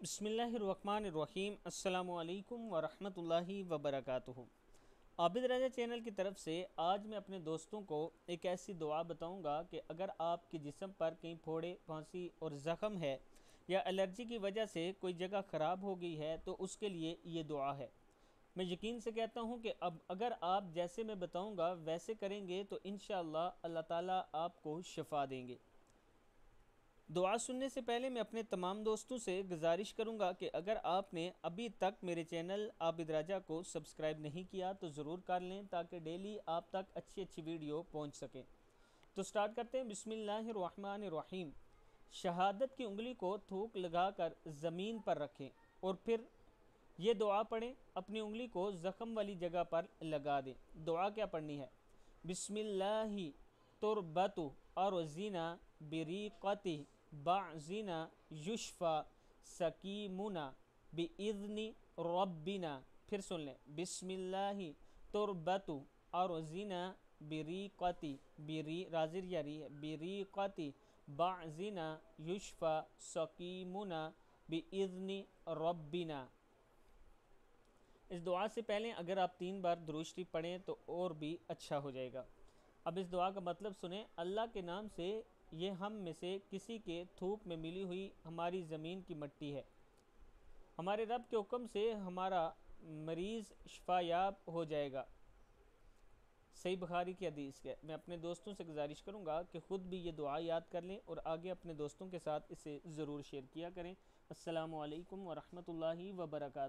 बिस्मिल्लाहिर्रहमानिर्रहीम अस्सलामु अलैकुम वरहमतुल्लाहि वबरकातुहू। आबिद रजा चैनल की तरफ से आज मैं अपने दोस्तों को एक ऐसी दुआ बताऊंगा कि अगर आपके जिस्म पर कहीं फोड़े, खांसी और ज़ख़म है या एलर्जी की वजह से कोई जगह ख़राब हो गई है तो उसके लिए ये दुआ है। मैं यकीन से कहता हूँ कि अब अगर आप जैसे मैं बताऊँगा वैसे करेंगे तो इंशाअल्लाह अल्लाह ताला आपको शिफ़ा देंगे। दुआ सुनने से पहले मैं अपने तमाम दोस्तों से गुजारिश करूंगा कि अगर आपने अभी तक मेरे चैनल आबिद राजा को सब्सक्राइब नहीं किया तो ज़रूर कर लें ताकि डेली आप तक अच्छी अच्छी वीडियो पहुंच सके। तो स्टार्ट करते हैं। बिस्मिल्लाहिर्रहमानिर्रहीम। शहादत की उंगली को थूक लगाकर ज़मीन पर रखें और फिर ये दुआ पढ़ें। अपनी उंगली को ज़ख़म वाली जगह पर लगा दें। दुआ क्या पढ़नी है? बिस्मिल्लाहि तुरबतु और जीना बिरीक़ति बाज़िना युशफ़ा सकीमुना बिइज़्नि रब्बिना। फिर सुन लें। बिस्मिल्लाहि तुरबतु और जीना बिरीक़ति, बिरी राजिर यारी है, बिरीक़ति बाज़िना युशफ़ा सकीमुना बिइज़्नि रब्बिना। इस दुआ से पहले अगर आप 3 बार दुरूद शरीफ पढ़ें तो और भी अच्छा हो जाएगा। अब इस दुआ का मतलब सुने। अल्लाह के नाम से ये हम में से किसी के थूक में मिली हुई हमारी ज़मीन की मिट्टी है। हमारे रब के हुक्म से हमारा मरीज़ शफायाब हो जाएगा। सही बुखारी की हदीस है। मैं अपने दोस्तों से गुजारिश करूँगा कि ख़ुद भी ये दुआ याद कर लें और आगे अपने दोस्तों के साथ इसे ज़रूर शेयर किया करें। अस्सलामु अलैकुम वरहमतुल्लाहि वबरकातुहू।